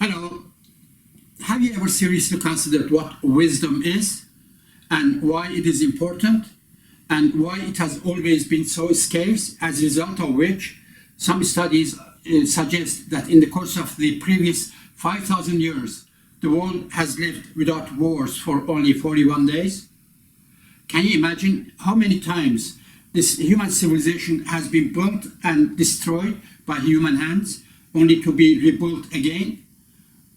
Hello. Have you ever seriously considered what wisdom is and why it is important and why it has always been so scarce, as a result of which some studies suggest that in the course of the previous 5,000 years, the world has lived without wars for only 41 days? Can you imagine how many times this human civilization has been built and destroyed by human hands, only to be rebuilt again?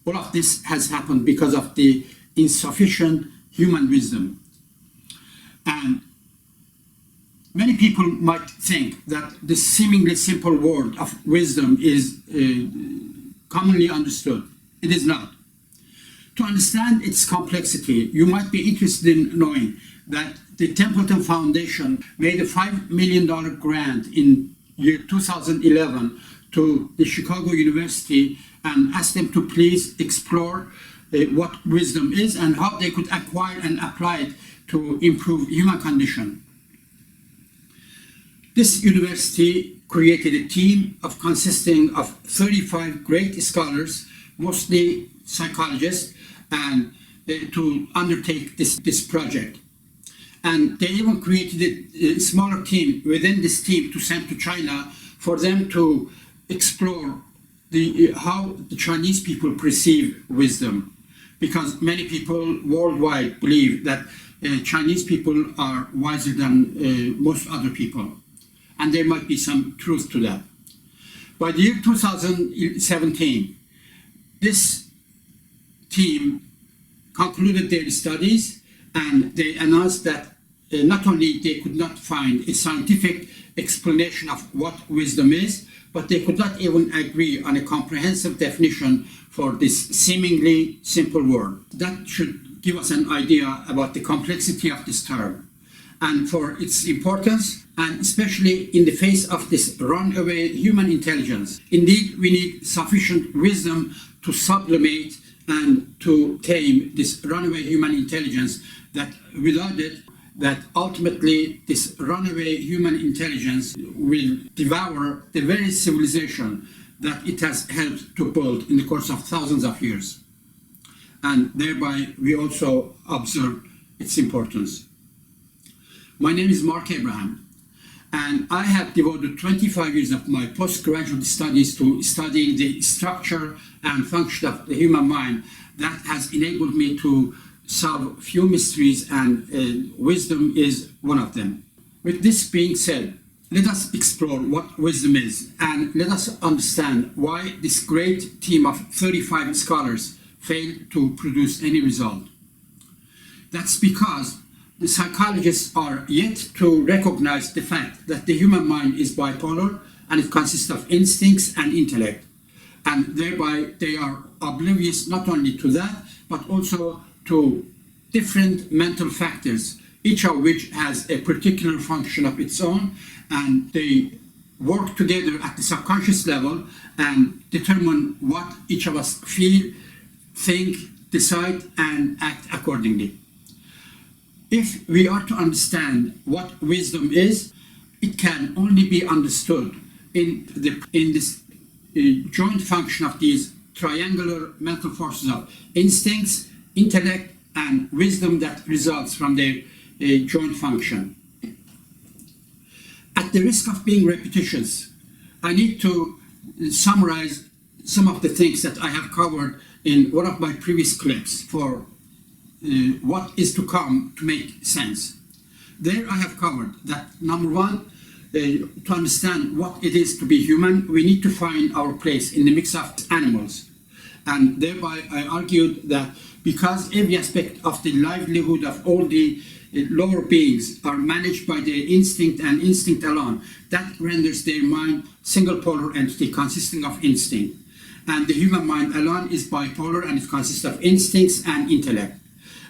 All of this has happened because of the insufficient human wisdom. And many people might think that the seemingly simple word of wisdom is commonly understood. It is not. To understand its complexity, you might be interested in knowing that the Templeton Foundation made a $5 million grant in year 2011 to the Chicago University and asked them to please explore what wisdom is and how they could acquire and apply it to improve human condition. This university created a team consisting of 35 great scholars, mostly psychologists, and to undertake this project. And they even created a smaller team within this team to send to China for them to explore how the Chinese people perceive wisdom, because many people worldwide believe that Chinese people are wiser than most other people, and there might be some truth to that. By the year 2017, this team concluded their studies, and they announced that not only they could not find a scientific explanation of what wisdom is, but they could not even agree on a comprehensive definition for this seemingly simple word. That should give us an idea about the complexity of this term and for its importance, and especially in the face of this runaway human intelligence. Indeed, we need sufficient wisdom to sublimate and to tame this runaway human intelligence, that without it, that ultimately this runaway human intelligence will devour the very civilization that it has helped to build in the course of thousands of years. And thereby we also observe its importance. My name is Mark Abraham, and I have devoted 25 years of my postgraduate studies to studying the structure and function of the human mind. That has enabled me to solve few mysteries, and wisdom is one of them. With this being said, let us explore what wisdom is, and let us understand why this great team of 35 scholars failed to produce any result. That's because the psychologists are yet to recognize the fact that the human mind is bipolar, and it consists of instincts and intellect. And thereby they are oblivious not only to that, but also to different mental factors, each of which has a particular function of its own, and they work together at the subconscious level and determine what each of us feel, think, decide, and act accordingly. If we are to understand what wisdom is, it can only be understood in this joint function of these triangular mental forces of instincts, intellect, and wisdom that results from their joint function. At the risk of being repetitious, I need to summarize some of the things that I have covered in one of my previous clips for what is to come to make sense. There I have covered that, number one, to understand what it is to be human, we need to find our place in the mix of animals. And thereby I argued that because every aspect of the livelihood of all the lower beings are managed by their instinct and instinct alone, that renders their mind single polar entity consisting of instinct. And the human mind alone is bipolar, and it consists of instincts and intellect.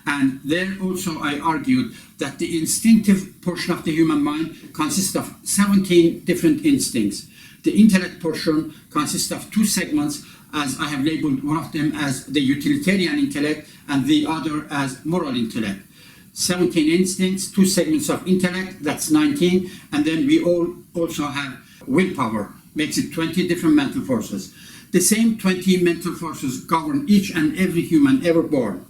And there also I argued that the instinctive portion of the human mind consists of 17 different instincts. The intellect portion consists of two segments, as I have labeled one of them as the utilitarian intellect and the other as moral intellect. 17 instincts, two segments of intellect, that's 19, and then we also have willpower, makes it 20 different mental forces. The same 20 mental forces govern each and every human ever born.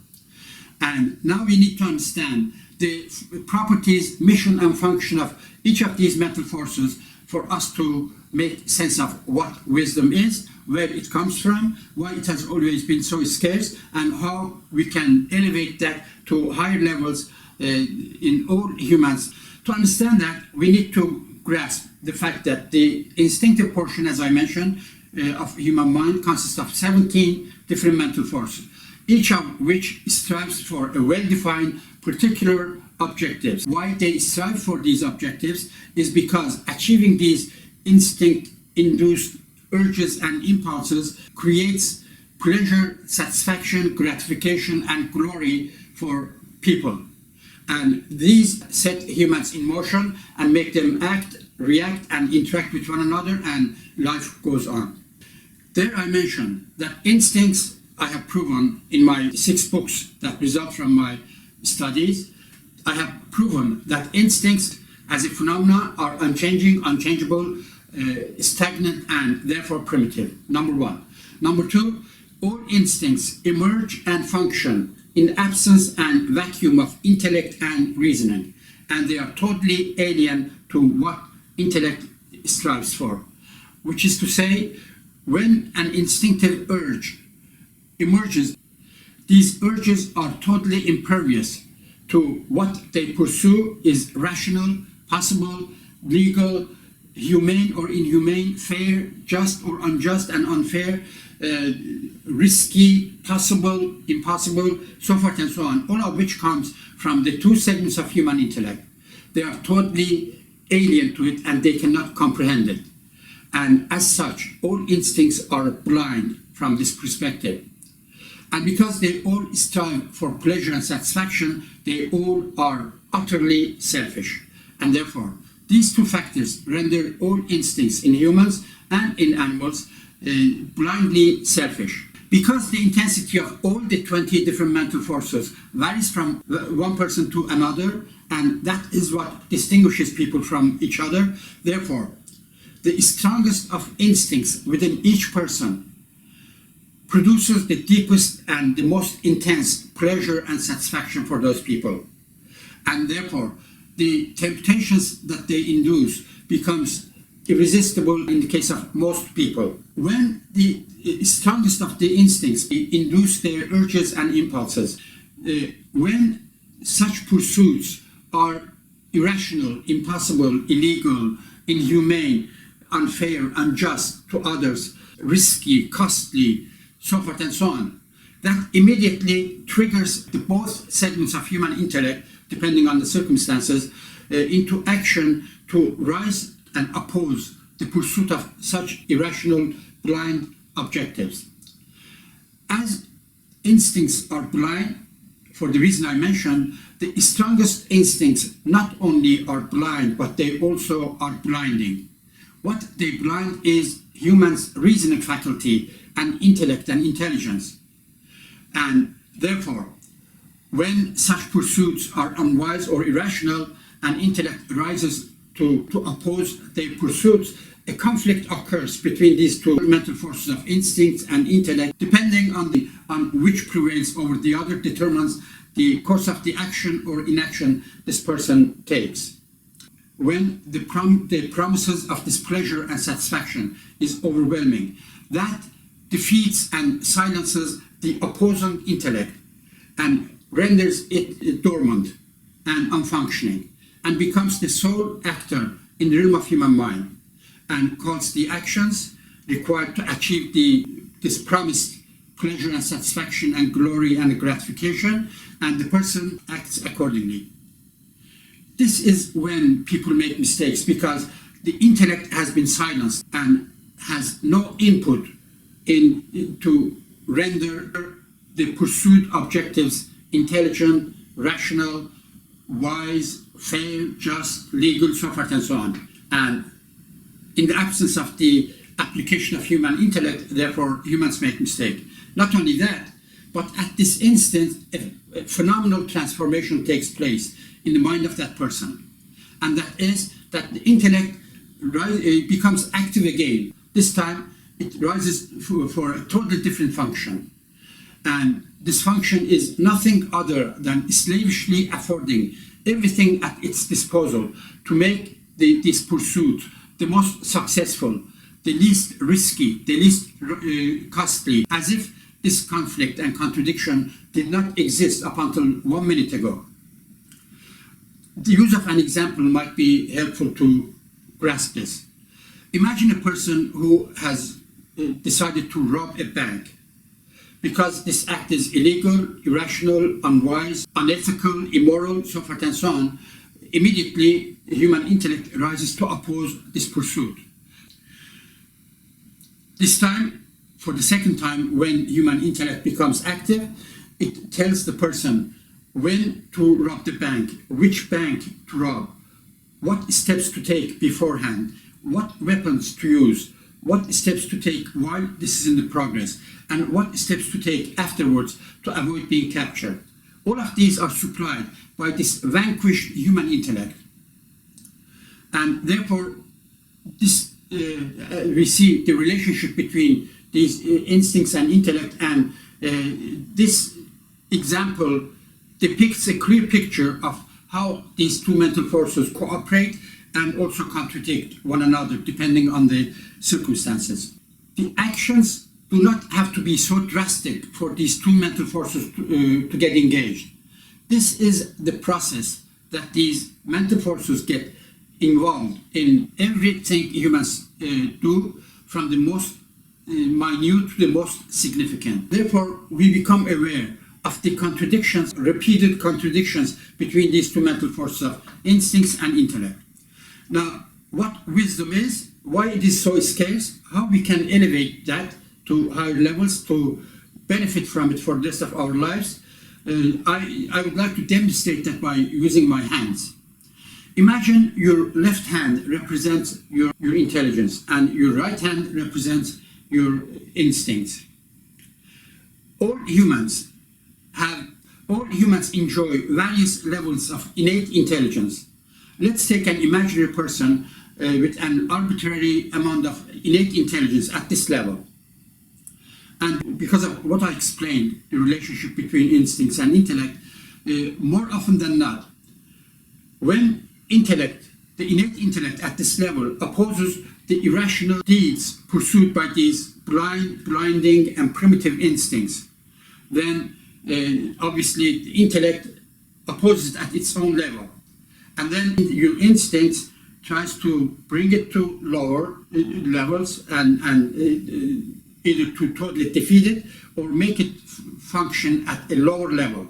And now we need to understand the properties, mission, and function of each of these mental forces for us to make sense of what wisdom is, where it comes from, why it has always been so scarce, and how we can elevate that to higher levels in all humans. To understand that, we need to grasp the fact that the instinctive portion, as I mentioned, of human mind consists of 17 different mental forces, each of which strives for a well-defined particular objectives. Why they strive for these objectives is because achieving these instinct-induced urges and impulses creates pleasure, satisfaction, gratification, and glory for people. And these set humans in motion and make them act, react, and interact with one another, and life goes on. There I mentioned that instincts, I have proven in my 6 books that result from my studies, I have proven that instincts as a phenomena are unchanging, unchangeable, stagnant, and therefore primitive, number 1. Number 2, all instincts emerge and function in absence and vacuum of intellect and reasoning, and they are totally alien to what intellect strives for, which is to say, when an instinctive urge emerges, these urges are totally impervious to what they pursue is rational, possible, legal, humane or inhumane, fair, just or unjust and unfair, risky, possible, impossible, so forth and so on, all of which comes from the 2 segments of human intellect. They are totally alien to it and they cannot comprehend it. And as such, all instincts are blind from this perspective. And because they all strive for pleasure and satisfaction, they all are utterly selfish. And therefore, these 2 factors render all instincts in humans and in animals blindly selfish. Because the intensity of all the 20 different mental forces varies from one person to another, and that is what distinguishes people from each other, therefore, the strongest of instincts within each person produces the deepest and the most intense pleasure and satisfaction for those people. And therefore, the temptations that they induce becomes irresistible in the case of most people. When the strongest of the instincts induce their urges and impulses, when such pursuits are irrational, impossible, illegal, inhumane, unfair, unjust to others, risky, costly, so forth and so on, that immediately triggers the both segments of human intellect, depending on the circumstances, into action to rise and oppose the pursuit of such irrational, blind objectives. As instincts are blind, for the reason I mentioned, the strongest instincts not only are blind, but they also are blinding. What they blind is humans' reasoning faculty and intellect and intelligence. And therefore, when such pursuits are unwise or irrational and intellect rises to oppose their pursuits, a conflict occurs between these 2 mental forces of instincts and intellect, depending on which prevails over the other determines the course of the action or inaction this person takes. When the promises of this pleasure and satisfaction is overwhelming, that defeats and silences the opposing intellect and renders it dormant and unfunctioning, and becomes the sole actor in the realm of human mind, and calls the actions required to achieve this promised pleasure and satisfaction and glory and gratification, and the person acts accordingly. This is when people make mistakes, because the intellect has been silenced and has no input to render the pursued objectives intelligent, rational, wise, fair, just, legal, so forth and so on. And in the absence of the application of human intellect, therefore humans make mistake. Not only that, but at this instant, a phenomenal transformation takes place in the mind of that person. And that is that the intellect becomes active again. This time, it rises for a totally different function. And this function is nothing other than slavishly affording everything at its disposal to make this pursuit the most successful, the least risky, the least costly, as if this conflict and contradiction did not exist up until 1 minute ago. The use of an example might be helpful to grasp this. Imagine a person who has decided to rob a bank. Because this act is illegal, irrational, unwise, unethical, immoral, so forth and so on, immediately human intellect rises to oppose this pursuit. This time, for the second time, when human intellect becomes active, it tells the person when to rob the bank, which bank to rob, what steps to take beforehand, what weapons to use, what steps to take while this is in the progress, and what steps to take afterwards to avoid being captured. All of these are supplied by this vanquished human intellect. And therefore, this we see the relationship between these instincts and intellect, and this example depicts a clear picture of how these two mental forces cooperate and also contradict one another depending on the circumstances. The actions do not have to be so drastic for these two mental forces to get engaged. This is the process that these mental forces get involved in everything humans do, from the most minute to the most significant. Therefore, we become aware of the contradictions, repeated contradictions between these two mental forces of instincts and intellect. Now, what wisdom is, why it is so scarce, how we can elevate that to higher levels to benefit from it for the rest of our lives, I would like to demonstrate that by using my hands. Imagine your left hand represents your intelligence and your right hand represents your instincts. All humans enjoy various levels of innate intelligence. Let's take an imaginary person with an arbitrary amount of innate intelligence at this level. And because of what I explained, the relationship between instincts and intellect, more often than not, when intellect, the innate intellect at this level opposes the irrational deeds pursued by these blinding and primitive instincts, then obviously the intellect opposes it at its own level. And then your instincts tries to bring it to lower levels and either to totally defeat it or make it function at a lower level.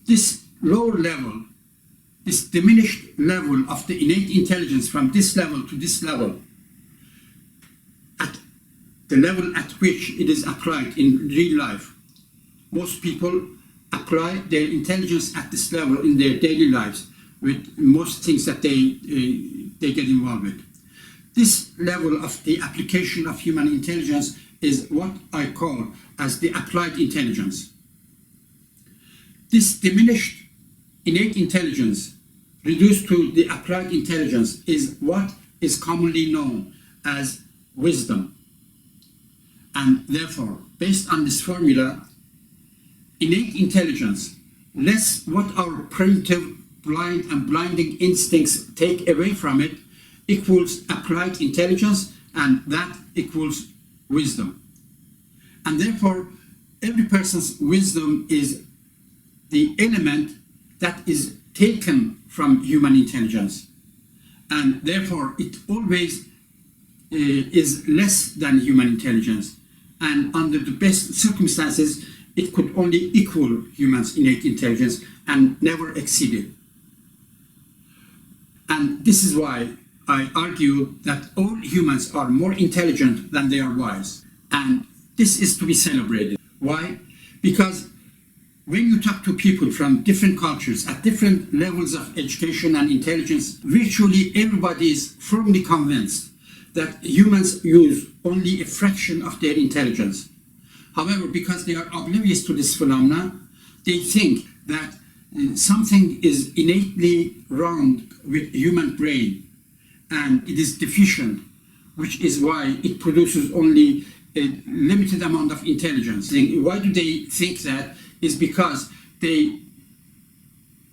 This lower level, this diminished level of the innate intelligence from this level to this level, at the level at which it is applied in real life, most people apply their intelligence at this level in their daily lives with most things that they get involved with. This level of the application of human intelligence is what I call as the applied intelligence. This diminished innate intelligence reduced to the applied intelligence is what is commonly known as wisdom. And therefore, based on this formula, innate intelligence, less what our primitive, blind and blinding instincts take away from it, equals applied intelligence, and that equals wisdom. And therefore, every person's wisdom is the element that is taken from human intelligence. And therefore, it always is less than human intelligence. And under the best circumstances, it could only equal humans' innate intelligence and never exceed it. And this is why I argue that all humans are more intelligent than they are wise. And this is to be celebrated. Why? Because when you talk to people from different cultures at different levels of education and intelligence, virtually everybody is firmly convinced that humans use only a fraction of their intelligence. However, because they are oblivious to this phenomena, they think that something is innately wrong with human brain and it is deficient which is why it produces only a limited amount of intelligence. Why do they think that? Is because they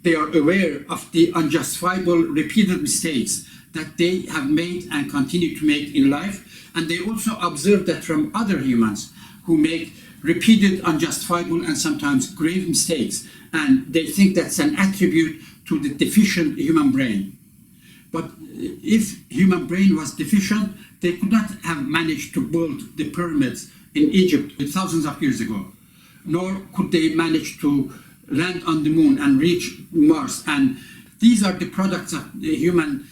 are aware of the unjustifiable repeated mistakes that they have made and continue to make in life, and they also observe that from other humans who make repeated, unjustifiable, and sometimes grave mistakes, and they think that's an attribute to the deficient human brain. But if human brain was deficient, they could not have managed to build the pyramids in Egypt thousands of years ago, nor could they manage to land on the moon and reach Mars. And these are the products of the human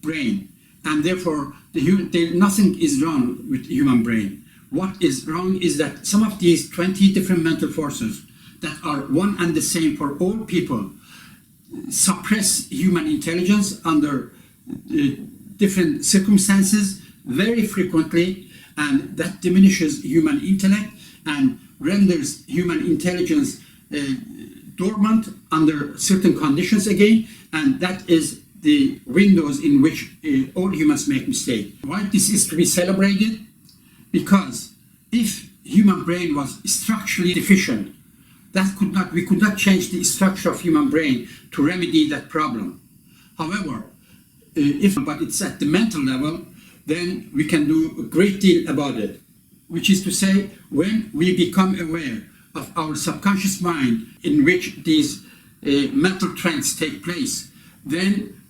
brain, and therefore nothing is wrong with the human brain. What is wrong is that some of these 20 different mental forces that are one and the same for all people suppress human intelligence under different circumstances very frequently, and that diminishes human intellect and renders human intelligence dormant under certain conditions again, and that is the windows in which all humans make mistakes. Why this is to be celebrated? Because if human brain was structurally deficient, we could not change the structure of human brain to remedy that problem. However, but it's at the mental level, then we can do a great deal about it. Which is to say, when we become aware of our subconscious mind in which these mental trends take place, then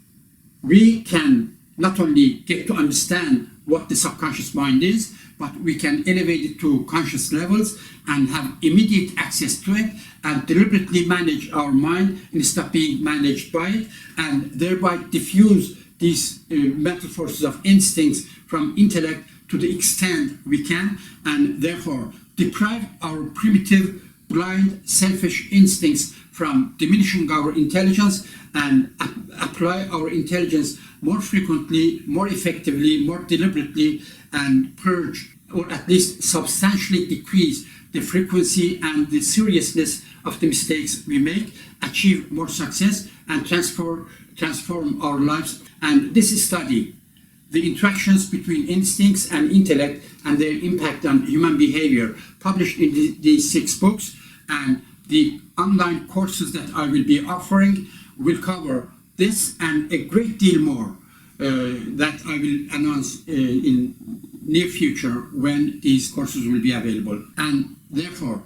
we can not only get to understand what the subconscious mind is, but we can elevate it to conscious levels and have immediate access to it and deliberately manage our mind instead of being managed by it, and thereby diffuse these mental forces of instincts from intellect to the extent we can, and therefore deprive our primitive, blind, selfish instincts from diminishing our intelligence and apply our intelligence more frequently, more effectively, more deliberately, and purge, or at least substantially decrease the frequency and the seriousness of the mistakes we make, achieve more success, and transform our lives. And this study, the interactions between instincts and intellect and their impact on human behavior, published in these 6 books, and the online courses that I will be offering will cover this and a great deal more that I will announce in near future when these courses will be available. And therefore,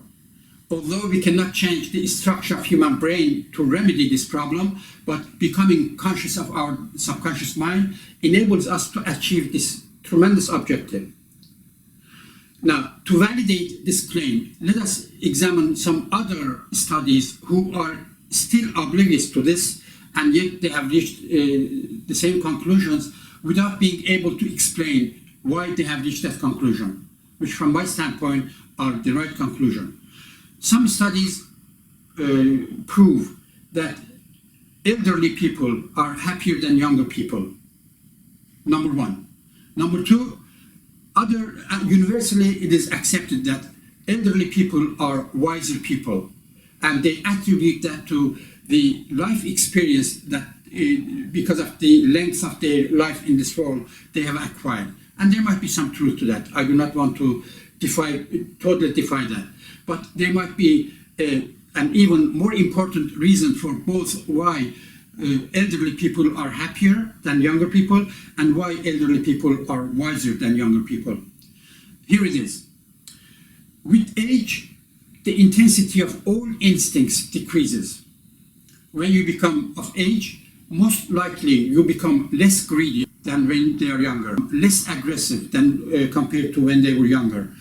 although we cannot change the structure of human brain to remedy this problem, but becoming conscious of our subconscious mind enables us to achieve this tremendous objective. Now, to validate this claim, let us examine some other studies who are still oblivious to this, and yet they have reached the same conclusions without being able to explain why they have reached that conclusion, which from my standpoint are the right conclusion. Some studies prove that elderly people are happier than younger people, number one. Number two, universally it is accepted that elderly people are wiser people, and they attribute that to the life experience that because of the length of their life in this world they have acquired. And there might be some truth to that. I do not want to totally defy that. But there might be an even more important reason for both why elderly people are happier than younger people and why elderly people are wiser than younger people. Here it is. With age, the intensity of all instincts decreases. When you become of age, most likely you become less greedy than when they are younger, less aggressive than compared to when they were younger,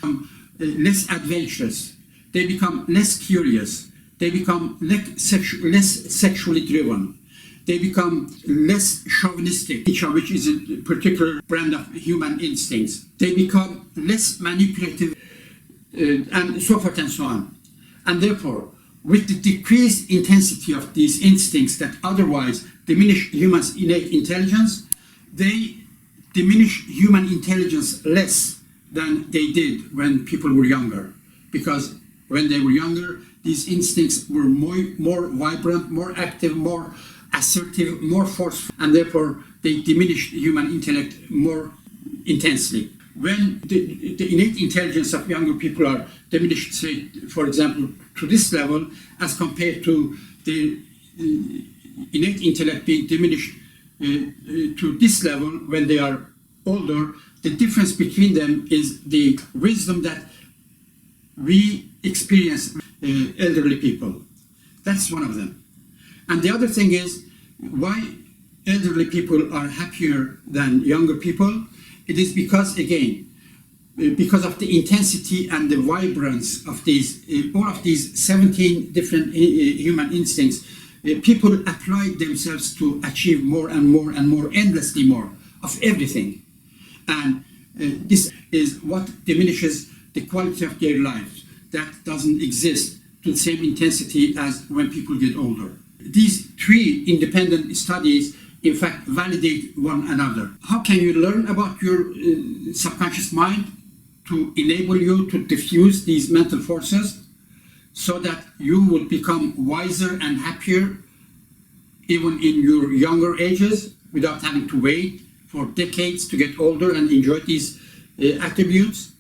less adventurous. They become less curious. They become less sexually driven. They become less chauvinistic, which is a particular brand of human instincts. They become less manipulative, and so forth and so on. And therefore, with the decreased intensity of these instincts that otherwise diminish humans' innate intelligence, they diminish human intelligence less than they did when people were younger. Because when they were younger, these instincts were more vibrant, more active, more assertive, more forceful, and therefore they diminished human intellect more intensely. When the innate intelligence of younger people are diminished, say, for example, to this level, as compared to the innate intellect being diminished to this level when they are older, the difference between them is the wisdom that we experience elderly people. That's one of them. And the other thing is why elderly people are happier than younger people. It is because, again, because of the intensity and the vibrance of these, all of these 17 different human instincts, people apply themselves to achieve more and more and more, endlessly more, of everything. And this is what diminishes the quality of their lives. That doesn't exist to the same intensity as when people get older. These three independent studies in fact validate one another. How can you learn about your subconscious mind to enable you to diffuse these mental forces so that you will become wiser and happier even in your younger ages without having to wait for decades to get older and enjoy these attributes?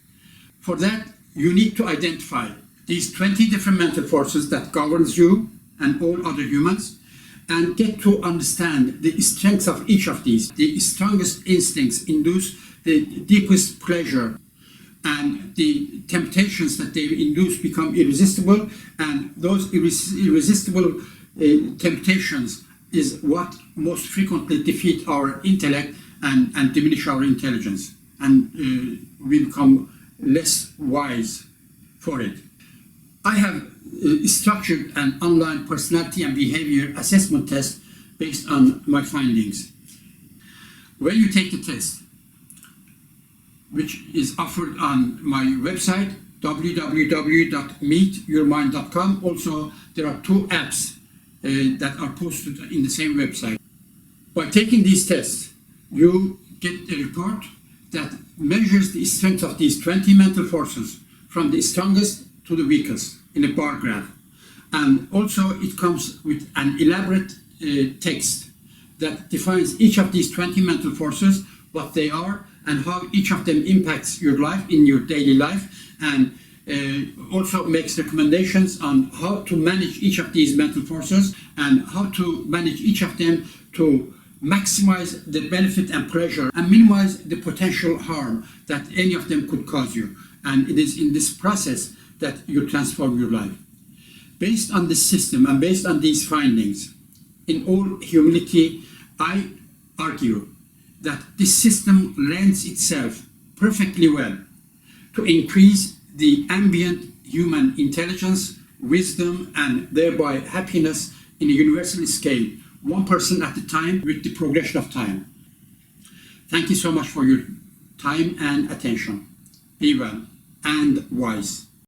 For that, you need to identify these 20 different mental forces that governs you and all other humans, and get to understand the strengths of each of these. The strongest instincts induce the deepest pleasure, and the temptations that they induce become irresistible, and those irresistible temptations is what most frequently defeat our intellect and diminish our intelligence, and we become less wise for it. I have structured an online personality and behavior assessment test based on my findings. When you take the test, which is offered on my website, www.meetyourmind.com, also there are 2 apps that are posted in the same website. By taking these tests, you get a report that measures the strength of these 20 mental forces from the strongest to the weakest in a bar graph. And also it comes with an elaborate text that defines each of these 20 mental forces, what they are, and how each of them impacts your life in your daily life, and also makes recommendations on how to manage each of these mental forces and how to manage each of them to maximize the benefit and pleasure and minimize the potential harm that any of them could cause you. And it is in this process that you transform your life. Based on this system and based on these findings, in all humility, I argue that this system lends itself perfectly well to increase the ambient human intelligence, wisdom, and thereby happiness in a universal scale, one person at a time with the progression of time. Thank you so much for your time and attention. Be well and wise.